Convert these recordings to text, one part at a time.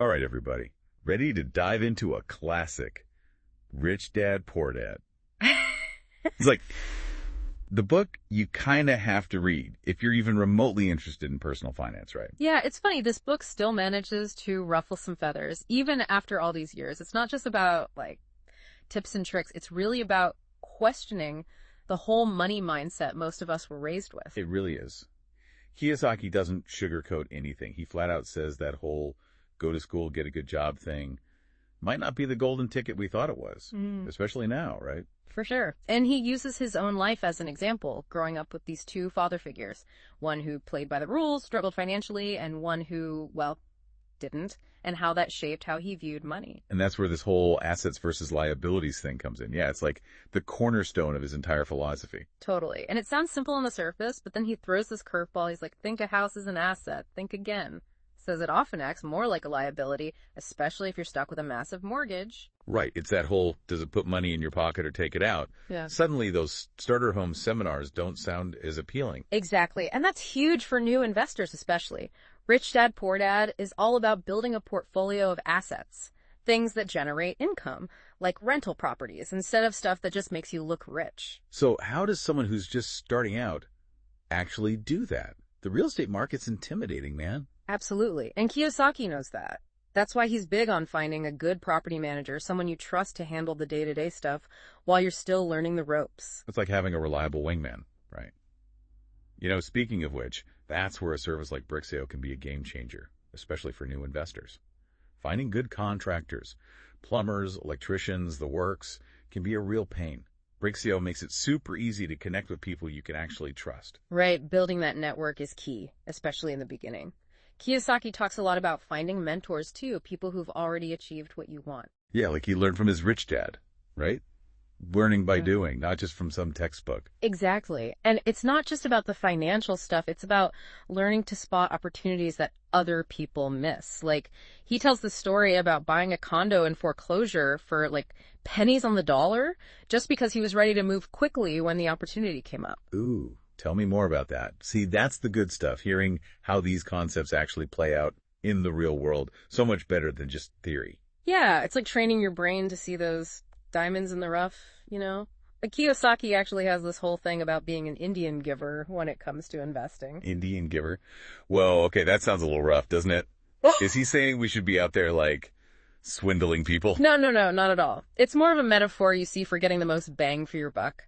All right, everybody. Ready to dive into a classic, Rich Dad, Poor Dad. It's like the book you kind of have to read if you're even remotely interested in personal finance, right? Yeah, it's funny. This book still manages to ruffle some feathers, even after all these years. It's not just about, tips and tricks. It's really about questioning the whole money mindset most of us were raised with. It really is. Kiyosaki doesn't sugarcoat anything. He flat out says that whole go to school, get a good job thing might not be the golden ticket we thought it was, especially now, right? For sure. And he uses his own life as an example, growing up with these two father figures. One who played by the rules, struggled financially, and one who, didn't, and how that shaped how he viewed money. And that's where this whole assets versus liabilities thing comes in. Yeah, it's like the cornerstone of his entire philosophy. Totally. And it sounds simple on the surface, but then he throws this curveball. He's like, think a house is an asset. Think again. Says it often acts more like a liability, especially if you're stuck with a massive mortgage. Right. It's that whole, does it put money in your pocket or take it out? Yeah. Suddenly those starter home seminars don't sound as appealing. Exactly. And that's huge for new investors, especially. Rich Dad, Poor Dad is all about building a portfolio of assets, things that generate income, like rental properties, instead of stuff that just makes you look rich. So how does someone who's just starting out actually do that? The real estate market's intimidating, man. Absolutely. And Kiyosaki knows that. That's why he's big on finding a good property manager, someone you trust to handle the day-to-day stuff while you're still learning the ropes. It's like having a reliable wingman, right? Speaking of which, that's where a service like Brixio can be a game changer, especially for new investors. Finding good contractors, plumbers, electricians, the works, can be a real pain. Brixio makes it super easy to connect with people you can actually trust. Right. Building that network is key, especially in the beginning. Kiyosaki talks a lot about finding mentors, too, people who've already achieved what you want. Yeah, like he learned from his rich dad, right? Learning by doing, not just from some textbook. Exactly. And it's not just about the financial stuff. It's about learning to spot opportunities that other people miss. Like, he tells the story about buying a condo in foreclosure for, pennies on the dollar just because he was ready to move quickly when the opportunity came up. Ooh. Tell me more about that. See, that's the good stuff, hearing how these concepts actually play out in the real world. So much better than just theory. Yeah, it's like training your brain to see those diamonds in the rough, Kiyosaki actually has this whole thing about being an Indian giver when it comes to investing. Indian giver? Whoa, okay, that sounds a little rough, doesn't it? Is he saying we should be out there, swindling people? No, not at all. It's more of a metaphor you see for getting the most bang for your buck.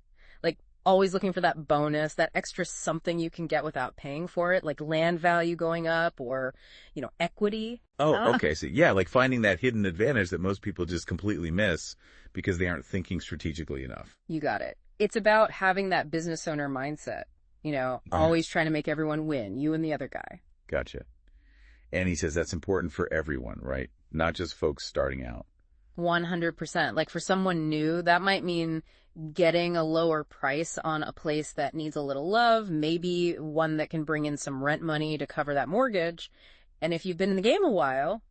Always looking for that bonus, that extra something you can get without paying for it, like land value going up or, equity. Oh, okay. So yeah, finding that hidden advantage that most people just completely miss because they aren't thinking strategically enough. You got it. It's about having that business owner mindset, always trying to make everyone win, you and the other guy. Gotcha. And he says that's important for everyone, right? Not just folks starting out. 100%. For someone new, that might mean getting a lower price on a place that needs a little love, maybe one that can bring in some rent money to cover that mortgage. And if you've been in the game a while,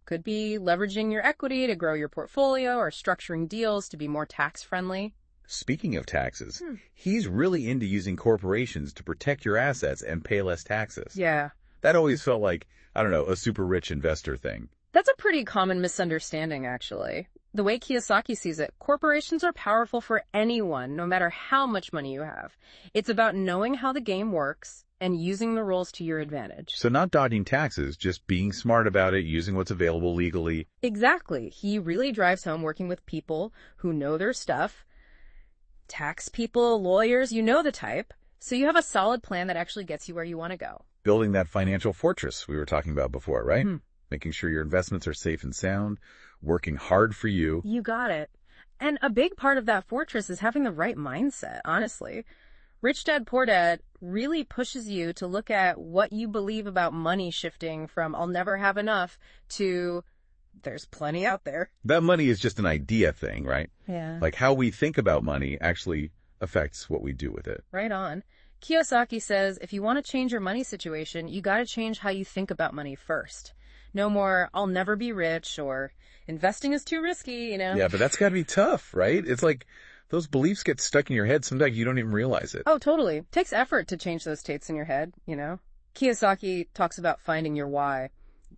could be leveraging your equity to grow your portfolio or structuring deals to be more tax friendly. Speaking of taxes, he's really into using corporations to protect your assets and pay less taxes. Yeah. That always felt like, a super rich investor thing. That's a pretty common misunderstanding, actually. The way Kiyosaki sees it, corporations are powerful for anyone, no matter how much money you have. It's about knowing how the game works and using the rules to your advantage. So not dodging taxes, just being smart about it, using what's available legally. Exactly. He really drives home working with people who know their stuff. Tax people, lawyers, you know the type. So you have a solid plan that actually gets you where you want to go. Building that financial fortress we were talking about before, right? Making sure your investments are safe and sound, working hard for you. You got it. And a big part of that fortress is having the right mindset, honestly. Rich Dad, Poor Dad really pushes you to look at what you believe about money shifting from I'll never have enough to there's plenty out there. That money is just an idea thing, right? Yeah. How we think about money actually affects what we do with it. Right on. Kiyosaki says if you want to change your money situation, you got to change how you think about money first. No more, I'll never be rich, or investing is too risky, Yeah, but that's got to be tough, right? It's like those beliefs get stuck in your head. Sometimes you don't even realize it. Oh, totally. It takes effort to change those states in your head, Kiyosaki talks about finding your why.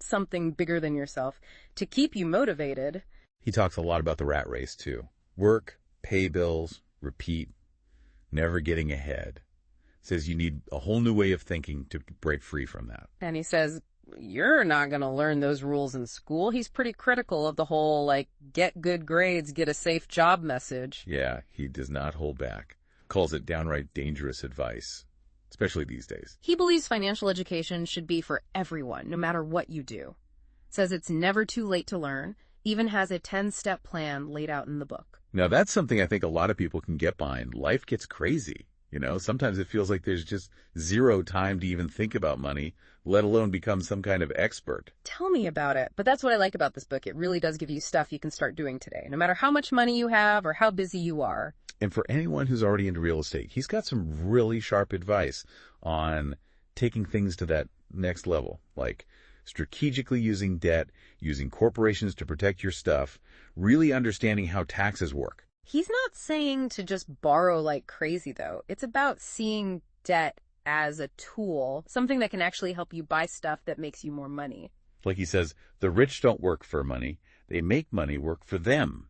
something bigger than yourself to keep you motivated. He talks a lot about the rat race, too. Work, pay bills, repeat, never getting ahead. Says you need a whole new way of thinking to break free from that. And he says, you're not going to learn those rules in school. He's pretty critical of the whole, like, get good grades, get a safe job message. Yeah, he does not hold back. Calls it downright dangerous advice, especially these days. He believes financial education should be for everyone, no matter what you do. Says it's never too late to learn, even has a 10-step plan laid out in the book. Now, that's something I think a lot of people can get behind. Life gets crazy. You know, sometimes it feels like there's just zero time to even think about money, let alone become some kind of expert. Tell me about it. But that's what I like about this book. It really does give you stuff you can start doing today, no matter how much money you have or how busy you are. And for anyone who's already into real estate, he's got some really sharp advice on taking things to that next level, like strategically using debt, using corporations to protect your stuff, really understanding how taxes work. He's not saying to just borrow like crazy, though. It's about seeing debt as a tool, something that can actually help you buy stuff that makes you more money. Like he says, the rich don't work for money. They make money work for them.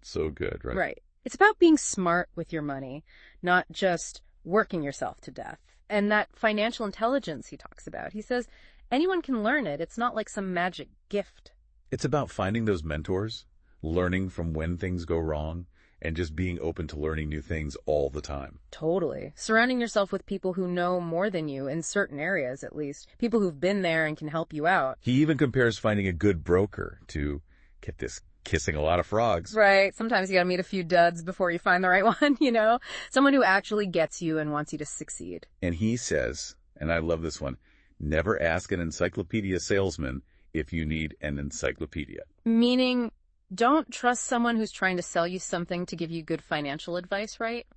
So good, right? Right. It's about being smart with your money, not just working yourself to death. And that financial intelligence he talks about, he says anyone can learn it. It's not like some magic gift. It's about finding those mentors, learning from when things go wrong, and just being open to learning new things all the time. Totally. Surrounding yourself with people who know more than you, in certain areas at least. People who've been there and can help you out. He even compares finding a good broker to, get this, kissing a lot of frogs. Right. Sometimes you gotta meet a few duds before you find the right one, you know? Someone who actually gets you and wants you to succeed. And he says, and I love this one, never ask an encyclopedia salesman if you need an encyclopedia. Meaning, don't trust someone who's trying to sell you something to give you good financial advice, right?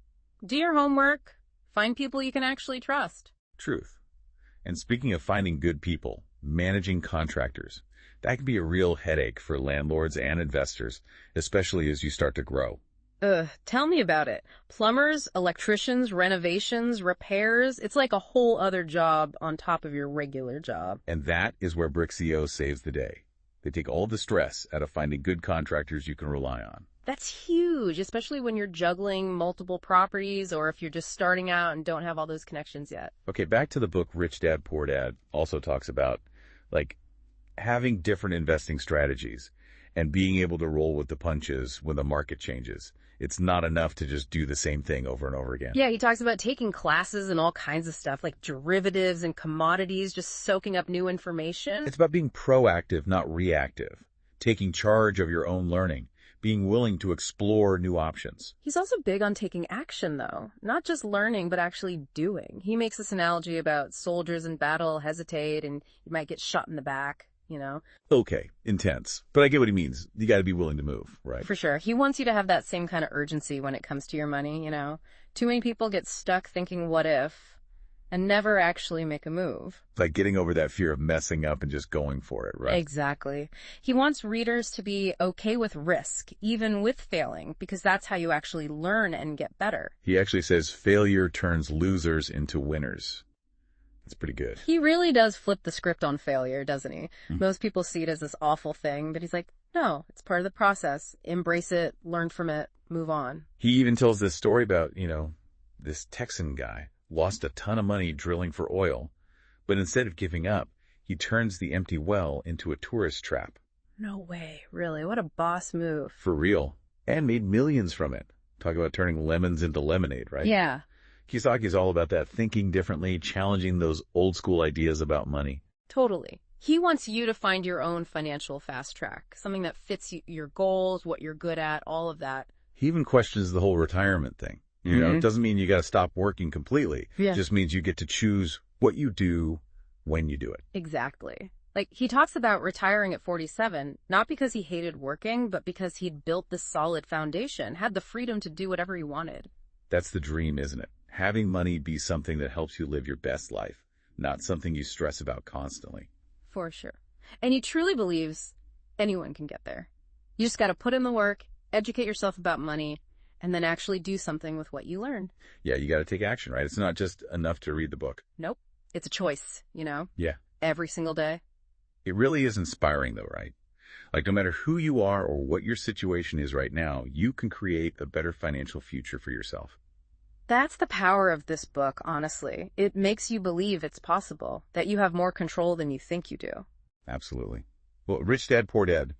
Do your homework. Find people you can actually trust. Truth. And speaking of finding good people, managing contractors, that can be a real headache for landlords and investors, especially as you start to grow. Tell me about it. Plumbers, electricians, renovations, repairs. It's like a whole other job on top of your regular job. And that is where Brixio saves the day. They take all the stress out of finding good contractors you can rely on. That's huge, especially when you're juggling multiple properties or if you're just starting out and don't have all those connections yet. Okay, back to the book Rich Dad, Poor Dad also talks about, like, having different investing strategies and being able to roll with the punches when the market changes. It's not enough to just do the same thing over and over again. Yeah, he talks about taking classes and all kinds of stuff like derivatives and commodities, just soaking up new information. It's about being proactive, not reactive. Taking charge of your own learning. Being willing to explore new options. He's also big on taking action, though. Not just learning, but actually doing. He makes this analogy about soldiers in battle hesitate and you might get shot in the back, you know? Okay, intense. But I get what he means. You got to be willing to move, right? For sure. He wants you to have that same kind of urgency when it comes to your money, you know? Too many people get stuck thinking what if and never actually make a move. It's like getting over that fear of messing up and just going for it, right? Exactly. He wants readers to be okay with risk, even with failing, because that's how you actually learn and get better. He actually says failure turns losers into winners. That's pretty good. He really does flip the script on failure, doesn't he? Most people see it as this awful thing, but he's like, no, it's part of the process. Embrace it, learn from it, move on. He even tells this story about, this Texan guy lost a ton of money drilling for oil, but instead of giving up, he turns the empty well into a tourist trap. No way, really? What a boss move. For real. And made millions from it. Talk about turning lemons into lemonade, right? Yeah. Kiyosaki's all about that, thinking differently, challenging those old school ideas about money. Totally. He wants you to find your own financial fast track, something that fits your goals, what you're good at, all of that. He even questions the whole retirement thing. It doesn't mean you got to stop working completely. Yeah. It just means you get to choose what you do when you do it. Exactly. Like, he talks about retiring at 47, not because he hated working, but because he'd built this solid foundation, had the freedom to do whatever he wanted. That's the dream, isn't it? Having money be something that helps you live your best life, not something you stress about constantly. For sure. And he truly believes anyone can get there. You just got to put in the work, educate yourself about money, and then actually do something with what you learned. Yeah, you got to take action, right? It's not just enough to read the book. Nope. It's a choice, Yeah. every single day. It really is inspiring though, right? Like no matter who you are or what your situation is right now, you can create a better financial future for yourself. That's the power of this book, honestly. It makes you believe it's possible, that you have more control than you think you do. Absolutely. Well, Rich Dad, Poor Dad.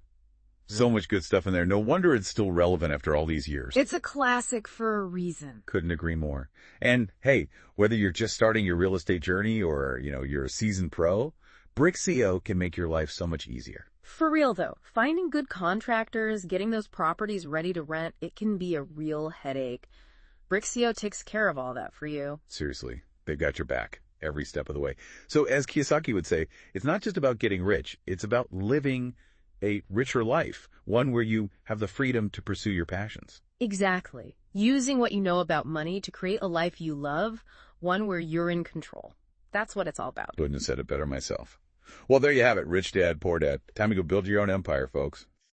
So much good stuff in there. No wonder it's still relevant after all these years. It's a classic for a reason. Couldn't agree more. And hey, whether you're just starting your real estate journey or, you're a seasoned pro, Brixio can make your life so much easier. For real though, finding good contractors, getting those properties ready to rent, it can be a real headache. Brixio takes care of all that for you. Seriously, they've got your back every step of the way. So as Kiyosaki would say, it's not just about getting rich, it's about living a richer life, one where you have the freedom to pursue your passions. Exactly. Using what you know about money to create a life you love, one where you're in control. That's what it's all about. Couldn't have said it better myself. Well, there you have it, Rich Dad, Poor Dad. Time to go build your own empire, folks.